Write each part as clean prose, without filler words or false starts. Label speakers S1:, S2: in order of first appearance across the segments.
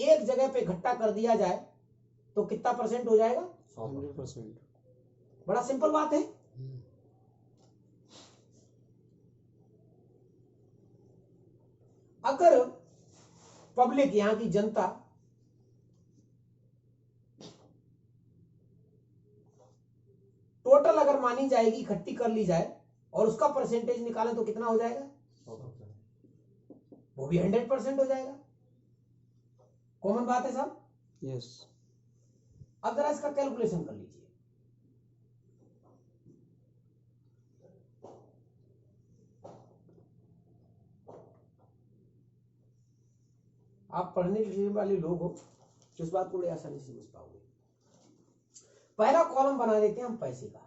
S1: एक जगह पे इकट्ठा कर दिया जाए तो कितना परसेंट हो जाएगा?
S2: 100%।
S1: बड़ा सिंपल बात है। अगर पब्लिक, यहां की जनता टोटल अगर मानी जाएगी, इकट्ठी कर ली जाए और उसका परसेंटेज निकालें तो कितना हो जाएगा?
S2: 100%।
S1: वो भी 100% हो जाएगा। कॉमन बात है साहब।
S2: यस।
S1: अब जरा इसका कैलकुलेशन कर लीजिए। आप पढ़ने लिखने वाले लोग हो तो इस बात को बड़ी आसानी से समझ पाओगे। पहला कॉलम बना देते हैं हम पैसे का,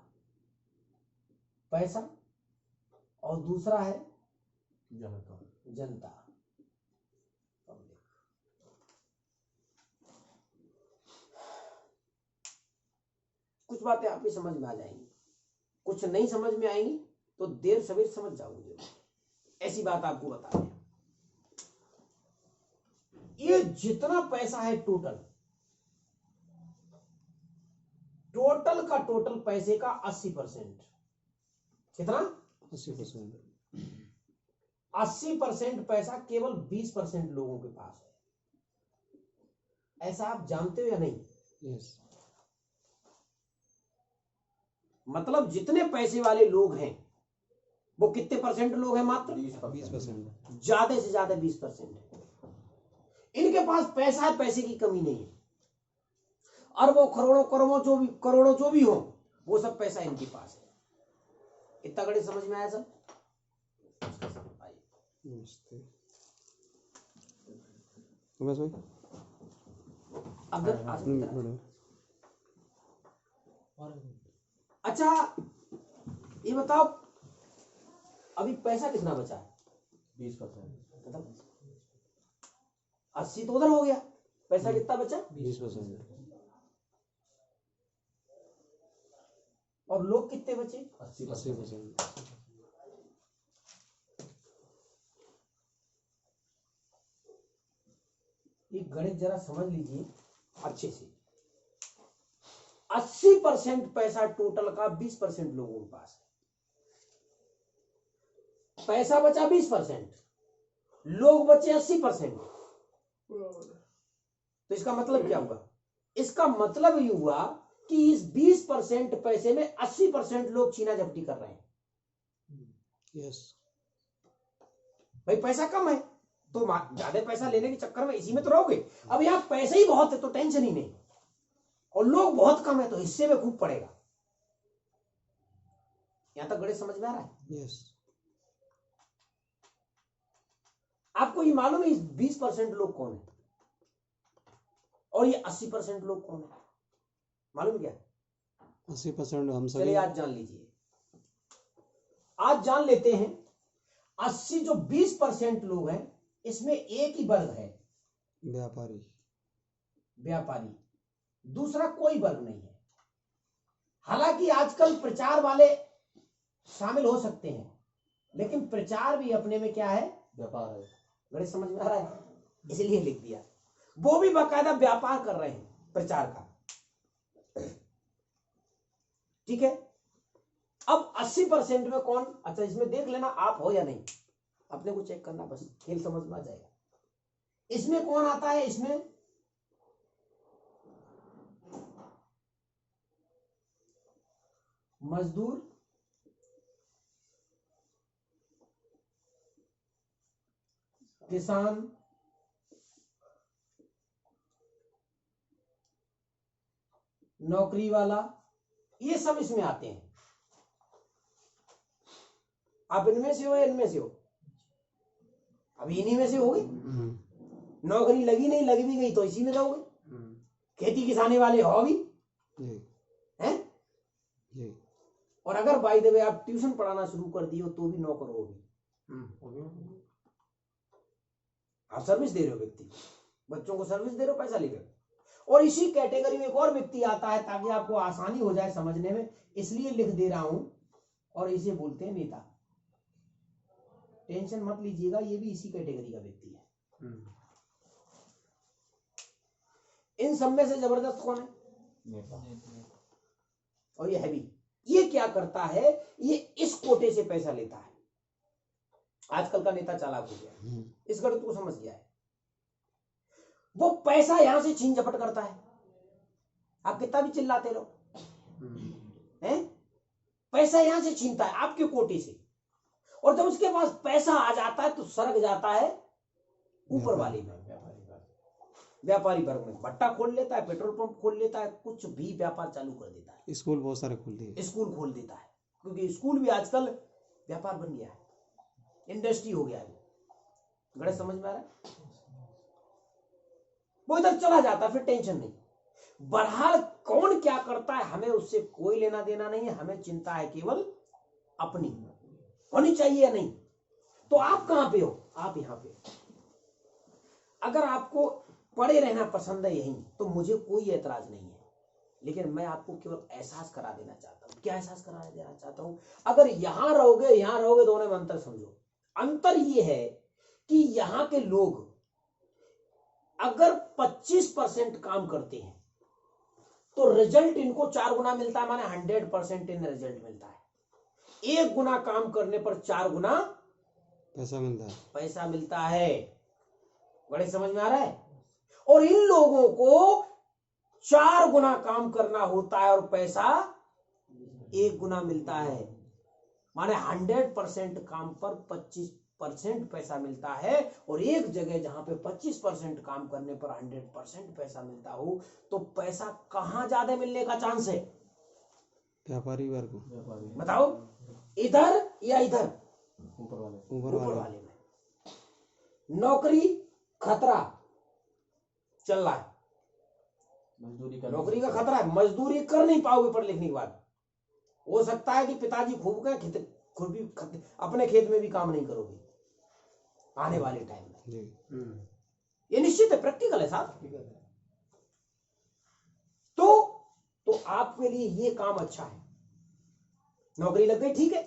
S1: पैसा, और दूसरा है
S2: जनता।
S1: जनता, पब्लिक। कुछ बातें आप भी समझ में आ जाएंगी, कुछ नहीं समझ में आएंगी तो देर सवेर समझ जाओगे। ऐसी बात आपको बता दें, ये जितना पैसा है टोटल का टोटल पैसे का 80%, कितना?
S2: 80%।
S1: 80% पैसा केवल 20% लोगों के पास है। ऐसा आप जानते हो या नहीं?
S2: यस।
S1: मतलब जितने पैसे वाले लोग हैं वो कितने परसेंट लोग हैं? मात्र
S2: 20%।
S1: ज्यादा से ज्यादा 20% है। इनके पास पैसा है, पैसे की कमी नहीं है। अरबों करोड़ों जो भी हो, वो सब पैसा इनके पास है। इतना गणित समझ में आया सब? अच्छा ये बताओ, अभी पैसा कितना बचा है?
S2: 20%।
S1: 80 तो उधर हो गया, पैसा कितना बचा?
S2: 20%।
S1: और लोग कितने बचे?
S2: 80%।
S1: ये गणित जरा समझ लीजिए अच्छे से। 80% पैसा टोटल का 20% लोगों के पास है। पैसा बचा 20%, लोग बचे 80%। तो इसका मतलब क्या हुआ? इसका मतलब ये हुआ कि इस 20% पैसे में 80% लोग छीना झपटी कर रहे हैं।
S2: यस।
S1: भाई पैसा कम है तो ज्यादा पैसा लेने के चक्कर में इसी में तो रहोगे। अब यहां पैसे ही बहुत है तो टेंशन ही नहीं, और लोग बहुत कम है तो हिस्से में खूब पड़ेगा। यहां तक गणित समझ में आ रहा है?
S2: यस।
S1: आपको ये मालूम है 20% लोग कौन है और ये 80% लोग कौन है? मालूम क्या?
S2: 80% हम सभी।
S1: चलिए आज जान लीजिए। आज जान लेते हैं 80 जो 20% लोग हैं इसमें एक ही वर्ग है, व्यापारी। दूसरा कोई वर्ग नहीं है। हालांकि आजकल प्रचार वाले शामिल हो सकते हैं, लेकिन प्रचार भी अपने में क्या है?
S2: व्यापार है।
S1: गणित समझ में आ रहा है? इसलिए लिख दिया। वो भी बाकायदा व्यापार कर रहे हैं प्रचार का। ठीक है। अब 80% में कौन? अच्छा इसमें देख लेना आप हो या नहीं, अपने को चेक करना, बस खेल समझ में आ जाएगा। इसमें कौन आता है? इसमें मजदूर, किसान, नौकरी वाला, ये सब इसमें आते हैं। आप इनमें से हो या इनमें से हो? अभी इन्हीं में से होगी। नौकरी लगी नहीं, लगी भी गई तो इसी में रहोगे। खेती किसानी वाले हो भी हैं। और अगर बाय द वे आप ट्यूशन पढ़ाना शुरू कर दिए तो भी नौकर हो भी। आप सर्विस दे रहे हो, व्यक्ति बच्चों को सर्विस दे रहे हो, पैसा ले रहे हो। और इसी कैटेगरी में एक और व्यक्ति आता है, ताकि आपको आसानी हो जाए समझने में, इसलिए लिख दे रहा हूं, और इसे बोलते हैं नेता। टेंशन मत लीजिएगा, ये भी इसी कैटेगरी का व्यक्ति है। इन सब में से जबरदस्त कौन है? और ये हैवी, ये क्या करता है, ये इस कोटे से पैसा लेता है। आजकल का नेता चालाक हो गया, इस गणित को समझ गया है। वो पैसा यहां से छीन झपट करता है, आप कितना भी चिल्लाते रहो, हैं? पैसा यहां से छीनता है आपके कोटे से, और जब उसके पास पैसा आ जाता है तो सरक जाता है ऊपर वाले में, व्यापारी वर्ग में। भट्टा खोल लेता है, पेट्रोल पंप खोल लेता है, कुछ भी व्यापार चालू कर देता है।
S2: स्कूल बहुत सारे खोल दिए,
S1: स्कूल खोल देता है, क्योंकि स्कूल भी आजकल व्यापार बन गया है, इंडस्ट्री हो गया है। गणित समझ में आ रहा है? वो इधर चला जाता है, फिर टेंशन नहीं। बहरहाल कौन क्या करता है हमें उससे कोई लेना देना नहीं है, हमें चिंता है केवल अपनी, होनी चाहिए या नहीं। तो आप कहां पे हो? आप यहां पे। अगर आपको पड़े रहना पसंद है यहीं, तो मुझे कोई एतराज नहीं है, लेकिन मैं आपको केवल एहसास करा देना चाहता हूं। क्या एहसास करा देना चाहता हूं? अगर यहां रहोगे दोनों में अंतर समझो। अंतर ये है कि यहां के लोग अगर 25% काम करते हैं तो रिजल्ट इनको 4 गुना मिलता है, माने 100% इन रिजल्ट मिलता है। 1 गुना काम करने पर 4 गुना पैसा मिलता है। बड़े समझ में आ रहा है? और इन लोगों को 4 गुना काम करना होता है और पैसा 1 गुना मिलता है, माने 100% काम पर 25% पैसा मिलता है। और एक जगह जहां पे 25% काम करने पर 100% पैसा मिलता हो, तो पैसा कहां ज्यादा मिलने का चांस है?
S2: व्यापारी वर्ग।
S1: बताओ, इधर या इधर?
S2: ऊपर
S1: वाले में। नौकरी खतरा चल रहा है, नौकरी का खतरा है, मजदूरी कर नहीं पाओगे पढ़ लिखने के बाद। हो सकता है कि पिताजी खूब गए, खुद भी अपने खेत में भी काम नहीं करोगे आने वाले टाइम में। ये निश्चित है, प्रैक्टिकल है साहब। तो आपके लिए ये काम अच्छा है। नौकरी लग गई ठीक है,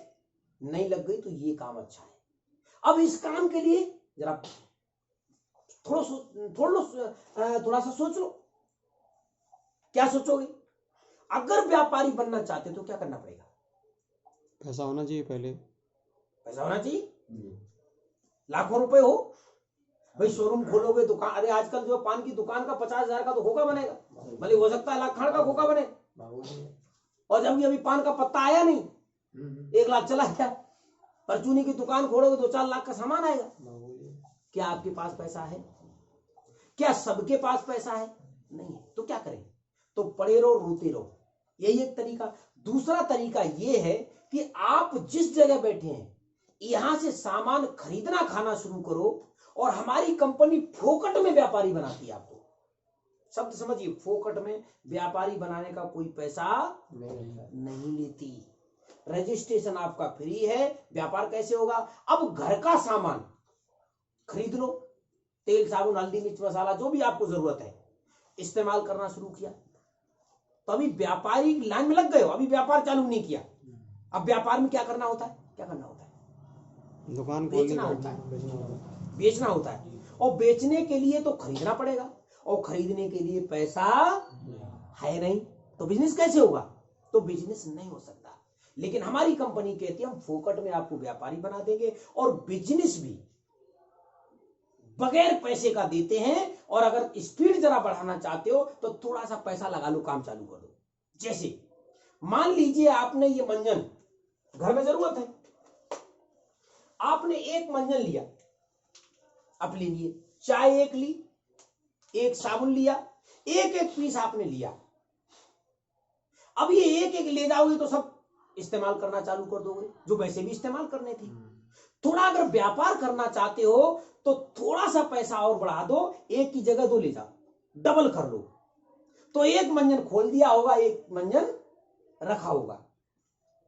S1: नहीं लग गई तो ये काम अच्छा है। अब इस काम के लिए जरा थोड़ा सा सोच लो। क्या सोचोगे? अगर व्यापारी बनना चाहते तो क्या करना पड़ेगा?
S2: पैसा होना चाहिए, पहले
S1: पैसा होना चाहिए, लाखों रुपए हो भाई। शोरूम खोलोगे, दुकान, अरे आजकल जो पान की दुकान का 50,000 का तो खोखा बनेगा, भले हो सकता है लाख खाड़ का खोखा बने। और जब अभी पान का पत्ता आया नहीं, 1 लाख चला गया, परचूनी की दुकान खोलोगे 2-4 लाख का सामान आएगा। क्या आपके पास पैसा है? क्या सबके पास पैसा है? नहीं है। तो क्या करें? तो पड़े रहो, रोते रहो, यही एक तरीका। दूसरा तरीका यह है कि आप जिस जगह बैठे हैं यहां से सामान खरीदना खाना शुरू करो, और हमारी कंपनी फोकट में व्यापारी बनाती है आपको। शब्द समझिए, फोकट में व्यापारी बनाने का कोई पैसा नहीं लेती। रजिस्ट्रेशन आपका फ्री है। व्यापार कैसे होगा? अब घर का सामान खरीद लो, तेल साबुन हल्दी मिर्च मसाला जो भी आपको जरूरत है, इस्तेमाल करना शुरू किया, तो अभी व्यापारी लाइन में लग गए हो, अभी व्यापार चालू नहीं किया। अब व्यापार में क्या करना होता है? क्या करना होता है?
S2: दुकान
S1: बेचना होता है, बेचना होता है। और बेचने के लिए तो खरीदना पड़ेगा, और खरीदने के लिए पैसा है नहीं, तो बिजनेस कैसे होगा? तो बिजनेस नहीं हो सकता। लेकिन हमारी कंपनी कहती है हम फोकट में आपको व्यापारी बना देंगे, और बिजनेस भी बगैर पैसे का देते हैं। और अगर स्पीड जरा बढ़ाना चाहते हो तो थोड़ा सा पैसा लगा लो, काम चालू कर दो। जैसे मान लीजिए आपने ये मंजन घर में जरूरत है, आपने 1 मंजन लिया, अपने लिए चाय 1 ली, 1 साबुन लिया, 1-1 पीस आपने लिया। अब ये 1-1 ले जाओगे तो सब इस्तेमाल करना चालू कर दोगे, जो वैसे भी इस्तेमाल करने थे। थोड़ा अगर व्यापार करना चाहते हो तो थोड़ा सा पैसा और बढ़ा दो, 1 की जगह 2 ले जाओ, डबल कर लो। तो 1 मंजन खोल दिया होगा, 1 मंजन रखा होगा,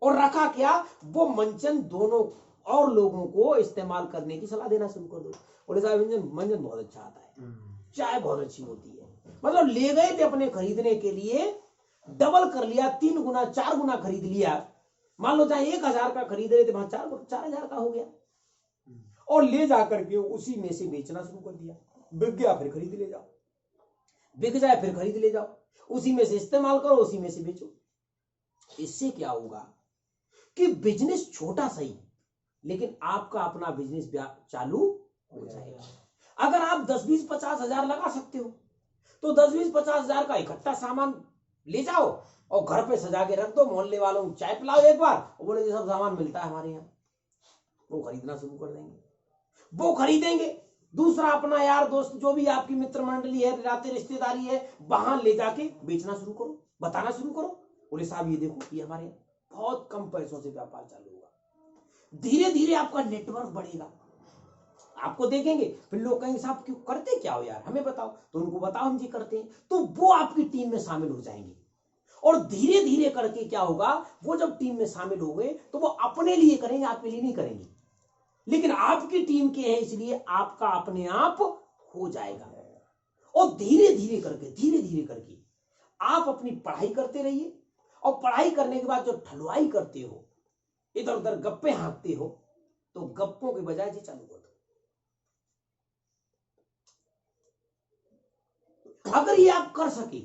S1: और रखा क्या, वो मंजन दोनों और लोगों को इस्तेमाल करने की सलाह देना शुरू कर दो। बोले साहब मंजन बहुत अच्छा आता है, चाय बहुत अच्छी होती है। मतलब ले गए थे अपने खरीदने के लिए, डबल कर लिया, 3 गुना 4 गुना खरीद लिया। मान लो चाहे 1,000 का खरीद रहे थे, वहां 4,000 का हो गया, और ले जाकर के उसी में से बेचना शुरू कर दिया। बिक गया, फिर खरीद ले जाओ। बिक जाए फिर खरीद ले जाओ, उसी में से इस्तेमाल करो, उसी में से बेचो। इससे क्या होगा कि बिजनेस छोटा सही लेकिन आपका अपना बिजनेस चालू हो जाएगा। अगर आप 10-20-50 हजार लगा सकते हो तो 10-20-50 हजार का इकट्ठा सामान ले जाओ और घर पे सजा के रख दो, मोहल्ले वालों को चाय पिलाओ एक बार और बोले ये सब सामान मिलता है हमारे यहाँ, वो खरीदना शुरू कर देंगे, वो खरीदेंगे। दूसरा अपना यार दोस्त जो भी आपकी मित्र मंडली है, नाते रिश्तेदारी है, वहां ले जाके बेचना शुरू करो, बताना शुरू करो, बोले साहब ये देखो ये हमारे यहाँ बहुत कम पैसों से व्यापार चालू होगा। धीरे धीरे आपका नेटवर्क बढ़ेगा, आपको देखेंगे, फिर लोग कहेंगे साहब क्यों करते क्या हो यार, हमें बताओ, तो उनको बताओ हम जी करते हैं, तो वो आपकी टीम में शामिल हो जाएंगे। और धीरे धीरे करके क्या होगा, वो जब टीम में शामिल हो गए तो वो अपने लिए करेंगे, आपके लिए नहीं करेंगे, लेकिन आपकी टीम के है इसलिए आपका अपने आप हो जाएगा। और धीरे धीरे करके आप अपनी पढ़ाई करते रहिए, और पढ़ाई करने के बाद जो ठलवाई करते हो, इधर उधर गप्पे हाँकते हो, तो गप्पों के बजाय जी चालू कर दो। अगर ये आप कर सके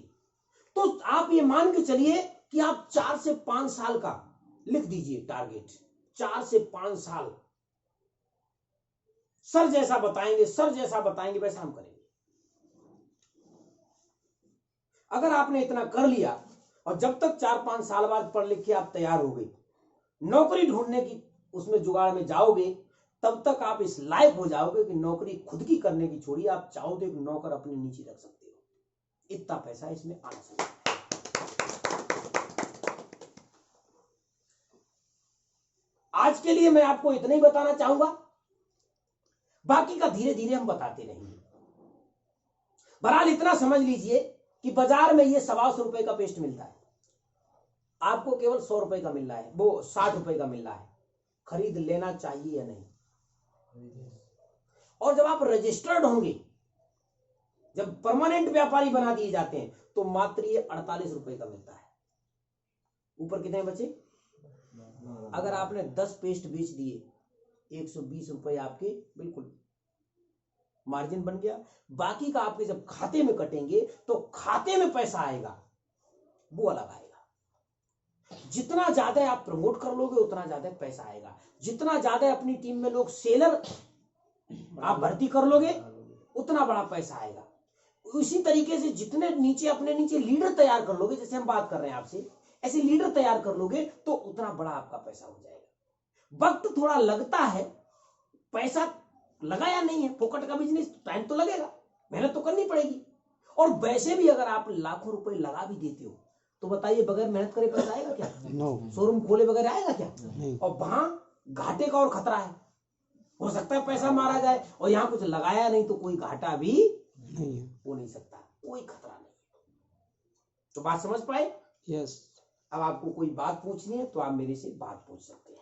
S1: तो आप ये मान के चलिए कि आप 4 से 5 साल का लिख दीजिए टारगेट, 4 से 5 साल सर जैसा बताएंगे वैसा हम करेंगे। अगर आपने इतना कर लिया और जब तक 4-5 साल बाद पढ़ लिख के आप तैयार हो गए, नौकरी ढूंढने की उसमें जुगाड़ में जाओगे, तब तक आप इस लायक हो जाओगे कि नौकरी खुद की करने की छोड़िए, आप चाहो तो एक नौकर अपने नीचे रख सकते हो, इतना पैसा इसमें आना चाहिए। आज के लिए मैं आपको इतना ही बताना चाहूंगा, बाकी का धीरे धीरे हम बताते रहेंगे। बहरहाल इतना समझ लीजिए कि बाजार में ये 125 रुपए का पेस्ट मिलता है, आपको केवल 100 रुपए का मिल रहा है, वो 60 रुपए का मिल रहा है, खरीद लेना चाहिए या नहीं? और जब आप रजिस्टर्ड होंगे, जब परमानेंट व्यापारी बना दिए जाते हैं, तो मात्र ये 48 रुपए का मिलता है। ऊपर कितने बचे? अगर आपने 10 पेस्ट बेच दिए, 120 रुपए आपके बिल्कुल मार्जिन बन गया। बाकी का आपके जब खाते में कटेंगे तो खाते में पैसा आएगा, वो अलग आएगा। जितना ज्यादा आप प्रमोट कर लोगे उतना ज्यादा पैसा आएगा, जितना ज्यादा अपनी टीम में लोग सेलर आप भर्ती कर लोगे उतना बड़ा पैसा आएगा। उसी तरीके से जितने नीचे अपने नीचे लीडर तैयार कर लोगे, जैसे हम बात कर रहे हैं आपसे, ऐसे लीडर तैयार कर लोगे तो उतना बड़ा आपका पैसा हो जाएगा। वक्त थोड़ा लगता है, पैसा लगाया नहीं है, फोकट का बिजनेस, टाइम तो लगेगा, मेहनत तो करनी पड़ेगी। और वैसे भी अगर आप लाखों रुपए लगा भी देते हो तो बताइए बगैर मेहनत करे पैसा आएगा क्या? शोरूम खोले बगैर आएगा क्या? और वहां घाटे का और खतरा है, हो सकता है पैसा मारा जाए, और यहां कुछ लगाया नहीं तो कोई घाटा भी नहीं हो नहीं सकता, कोई खतरा नहीं। तो बात समझ पाए?
S2: यस।
S1: अब आपको कोई बात पूछनी है तो आप मेरे से बात पूछ सकते हैं।